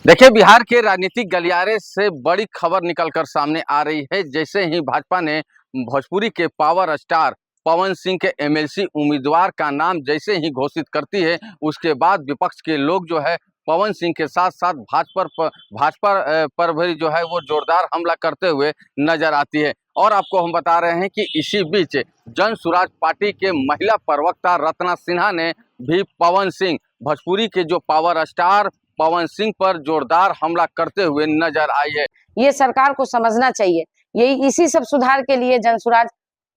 देखिए, बिहार के राजनीतिक गलियारे से बड़ी खबर निकलकर सामने आ रही है। जैसे ही भाजपा ने भोजपुरी के पावर स्टार पवन सिंह के एमएलसी उम्मीदवार का नाम जैसे ही घोषित करती है, उसके बाद विपक्ष के लोग जो है पवन सिंह के साथ साथ भाजपा पर भी जो है वो जोरदार हमला करते हुए नजर आती है। और आपको हम बता रहे हैं कि इसी बीच जन सुराज पार्टी के महिला प्रवक्ता रत्ना सिन्हा ने भी पवन सिंह, भोजपुरी के जो पावर स्टार पवन सिंह पर जोरदार हमला करते हुए नजर आई है। ये सरकार को समझना चाहिए। यही इसी सब सुधार के लिए जनसुराज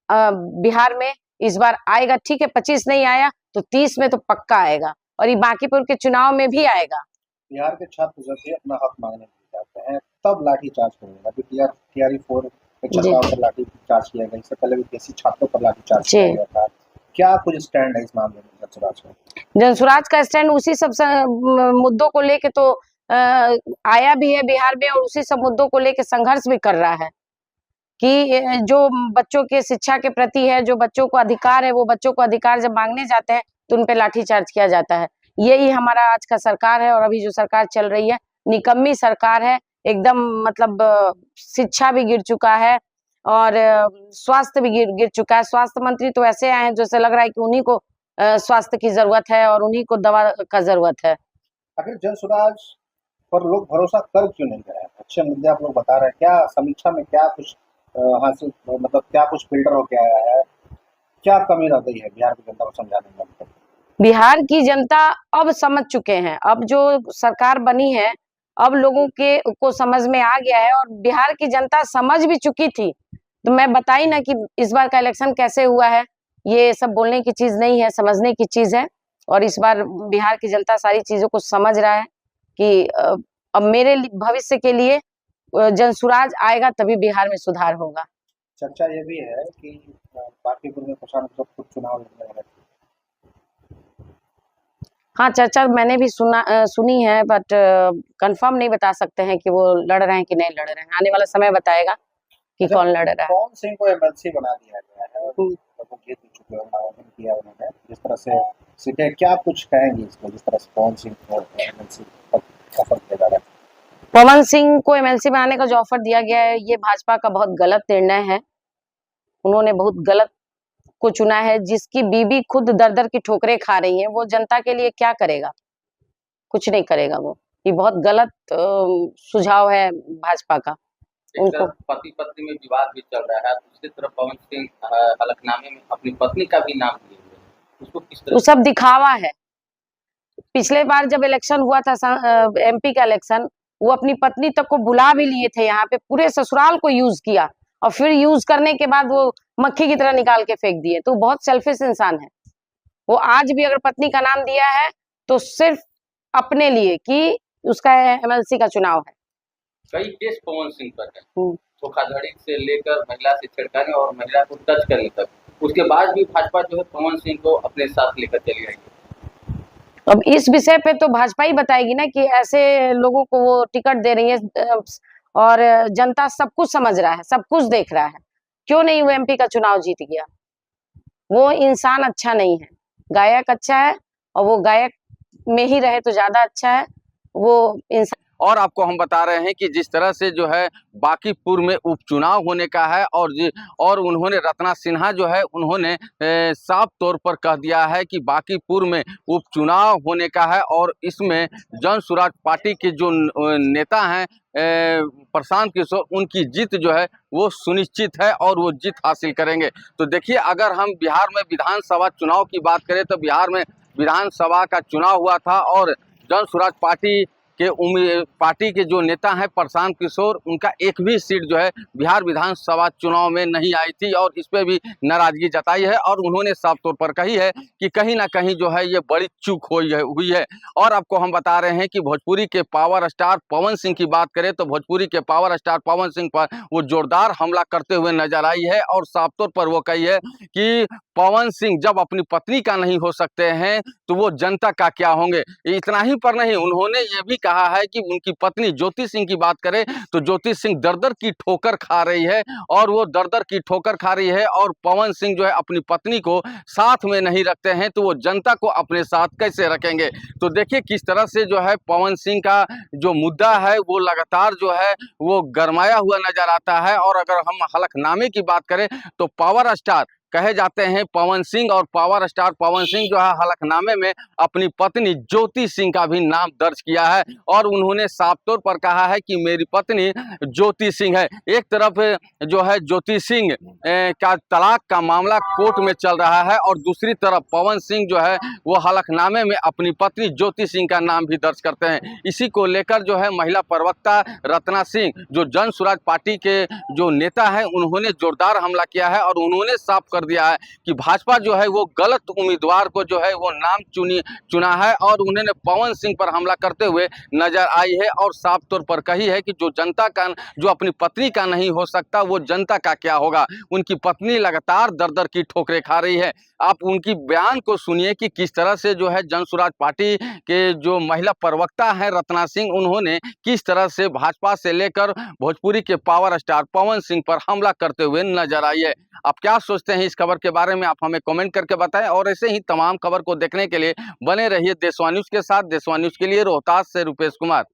बिहार में इस बार आएगा। ठीक है, 25 नहीं आया तो 30 में तो पक्का आएगा, और ये बांकीपुर के चुनाव में भी आएगा। बिहार के छात्र जब भी अपना हक मांगने जाते हैं तब लाठी चार्ज करेगा। अभी टीआरई 4 पे छात्राओं पर लाठी चार्ज किया गया, इससे पहले भी देसी छात्रों पर लाठी चार्ज किया गया था। क्या कुछ स्टैंड है इस मामले में जनसुराज का? जनसुराज का स्टैंड उसी सब मुद्दों को लेके तो आया भी है बिहार में, और उसी सब मुद्दों को लेके संघर्ष भी कर रहा है कि जो बच्चों के शिक्षा के प्रति है, जो बच्चों को अधिकार है, वो बच्चों को अधिकार जब मांगने जाते हैं तो उन पे लाठीचार्ज किया जाता है। यही हमारा आज का सरकार है। और अभी जो सरकार चल रही है निकम्मी सरकार है एकदम। मतलब शिक्षा भी गिर चुका है और स्वास्थ्य भी गिर चुका है। स्वास्थ्य मंत्री तो ऐसे आए हैं जैसे लग रहा है कि उन्हीं को स्वास्थ्य की जरूरत है और उन्हीं को दवा का जरूरत है। आखिर जनसुराज पर लोग भरोसा कर क्यों नहीं रहे हैं? अच्छे मुद्दे आप लोग बता रहे हैं, क्या समीक्षा में क्या कुछ हासिल, मतलब क्या कुछ फिल्टर होके आया है? क्या कमी रह गई है बिहार की जनता को समझाने में? बिहार की जनता अब समझ चुके हैं। अब जो सरकार बनी है अब लोगों को समझ में आ गया है, और बिहार की जनता समझ भी चुकी थी। तो मैं बताई ना कि इस बार का इलेक्शन कैसे हुआ है। ये सब बोलने की चीज नहीं है, समझने की चीज है। और इस बार बिहार की जनता सारी चीजों को समझ रहा है कि अब मेरे भविष्य के लिए जनसुराज आएगा तभी बिहार में सुधार होगा। चर्चा ये भी है कि बांकीपुर में प्रशांत किशोर खुद चुनाव लड़ने वाले। हाँ, चर्चा मैंने भी सुनी है, बट कंफर्म नहीं बता सकते हैं कि वो लड़ रहे हैं कि नहीं लड़ रहे हैं। आने वाला समय बताएगा कि कौन लड़ रहा है। पवन सिंह को एमएलसी बना दिया गया है, वो जीत चुके हैं, नामांकन किया उन्होंने। जिस तरह से सीटें, क्या कुछ कहेंगे इसमें, जिस तरह से पवन सिंह को एमएलसी ऑफर किया जा रहा है? पवन सिंह को एमएलसी बनाने का जो ऑफर दिया गया है ये भाजपा का बहुत गलत निर्णय है। उन्होंने बहुत गलत को चुना है। जिसकी बीबी खुद दर दर की ठोकरें खा रही है, वो जनता के लिए क्या करेगा? कुछ नहीं करेगा वो। ये बहुत गलत सुझाव है भाजपा का। उनको पति पत्नी में विवाद भी चल रहा है, दूसरी तरफ पवन सिंह हलफनामे में अपनी पत्नी का भी नाम लिए हुए, उसको किस तरह? वो सब दिखावा है। पिछले बार जब इलेक्शन हुआ था एमपी का इलेक्शन, वो अपनी पत्नी तक को बुला भी लिए थे यहाँ पे, पूरे ससुराल को यूज किया, और फिर यूज करने के बाद वो मक्खी की तरह निकाल के फेंक दिए। तो बहुत सेल्फिश इंसान है वो। आज भी अगर पत्नी का नाम दिया है तो सिर्फ अपने लिए कि उसका एमएलसी का चुनाव है। कई केस पवन सिंह पर है, धोखाधड़ी से लेकर महिला से छेड़खानी और महिला को टच करने तक। उसके बाद भी भाजपा जो है पवन सिंह को अपने साथ लेकर चली आई। अब इस विषय पे तो भाजपा ही बताएगी ना कि ऐसे लोगों को वो टिकट दे रही है, और जनता सब कुछ समझ रहा है, सब कुछ देख रहा है। क्यों नहीं वो एमपी का चुनाव जीत गया? वो इंसान अच्छा नहीं है, गायक अच्छा है, और वो गायक में ही रहे तो ज्यादा अच्छा है वो इंसान। और आपको हम बता रहे हैं कि जिस तरह से जो है बांकीपुर में उपचुनाव होने का है, और उन्होंने रत्ना सिन्हा जो है उन्होंने साफ तौर पर कह दिया है कि बांकीपुर में उपचुनाव होने का है, और इसमें जन सुराज पार्टी के जो नेता हैं प्रशांत किशोर, उनकी जीत जो है वो सुनिश्चित है और वो जीत हासिल करेंगे। तो देखिए, अगर हम बिहार में विधानसभा चुनाव की बात करें तो बिहार में विधानसभा का चुनाव हुआ था, और जन सुराज पार्टी के जो नेता हैं प्रशांत किशोर, उनका एक भी सीट जो है बिहार विधानसभा चुनाव में नहीं आई थी, और इस पे भी नाराजगी जताई है। और उन्होंने साफ तौर पर कही है कि कहीं ना कहीं जो है ये बड़ी चूक हुई है। और आपको हम बता रहे हैं कि भोजपुरी के पावर स्टार पवन सिंह की बात करें तो भोजपुरी के पावर स्टार पवन सिंह पर वो जोरदार हमला करते हुए नजर आई है, और साफ तौर पर वो कही है कि पवन सिंह जब अपनी पत्नी का नहीं हो सकते हैं तो वो जनता का क्या होंगे। इतना ही पर नहीं, उन्होंने ये भी कहा है कि उनकी पत्नी ज्योति सिंह की बात करें तो ज्योति सिंह दर-दर की ठोकर खा रही है और वो दर-दर की ठोकर खा रही है और पवन सिंह जो है अपनी पत्नी को साथ में नहीं रखते हैं तो वो जनता को अपने साथ कैसे रखेंगे। तो देखिए किस तरह से जो है पवन सिंह का जो मुद्दा है वो लगातार जो है वो गरमाया हुआ नजर आता है। और अगर हम हलफनामे की बात करें तो पावर स्टार कहे जाते हैं पवन सिंह, और पावर स्टार पवन सिंह जो है हलफनामे में अपनी पत्नी ज्योति सिंह का भी नाम दर्ज किया है और उन्होंने साफ तौर पर कहा है कि मेरी पत्नी ज्योति सिंह है। एक तरफ जो है ज्योति सिंह का तलाक का मामला कोर्ट में चल रहा है और दूसरी तरफ पवन सिंह जो है वो हलफनामे में अपनी पत्नी ज्योति सिंह का नाम भी दर्ज करते हैं। इसी को लेकर जो है महिला प्रवक्ता रत्ना सिंह जो जन स्वराज पार्टी के जो नेता हैं उन्होंने जोरदार हमला किया है और उन्होंने साफ कर दिया है कि भाजपा जो है वो गलत उम्मीदवार को जो है वो नाम चुना है और उन्होंने पवन सिंह पर हमला करते हुए नजर आई है और साफ तौर पर कही है कि जो जनता का जो अपनी पत्नी का नहीं हो सकता वो जनता का क्या होगा। उनकी पत्नी लगातार दर-दर की ठोकरें खा रही है। आप उनकी बयान को सुनिए कि किस तरह से जो है जन स्वराज पार्टी के जो महिला प्रवक्ता हैं रत्ना सिंह, उन्होंने किस तरह से भाजपा से लेकर भोजपुरी के पावर स्टार पवन सिंह पर हमला करते हुए नजर आई है। आप क्या सोचते हैं इस खबर के बारे में, आप हमें कमेंट करके बताएं और ऐसे ही तमाम खबर को देखने के लिए बने रहिए देशवा न्यूज के साथ। देशवा न्यूज के लिए रोहतास से रुपेश कुमार।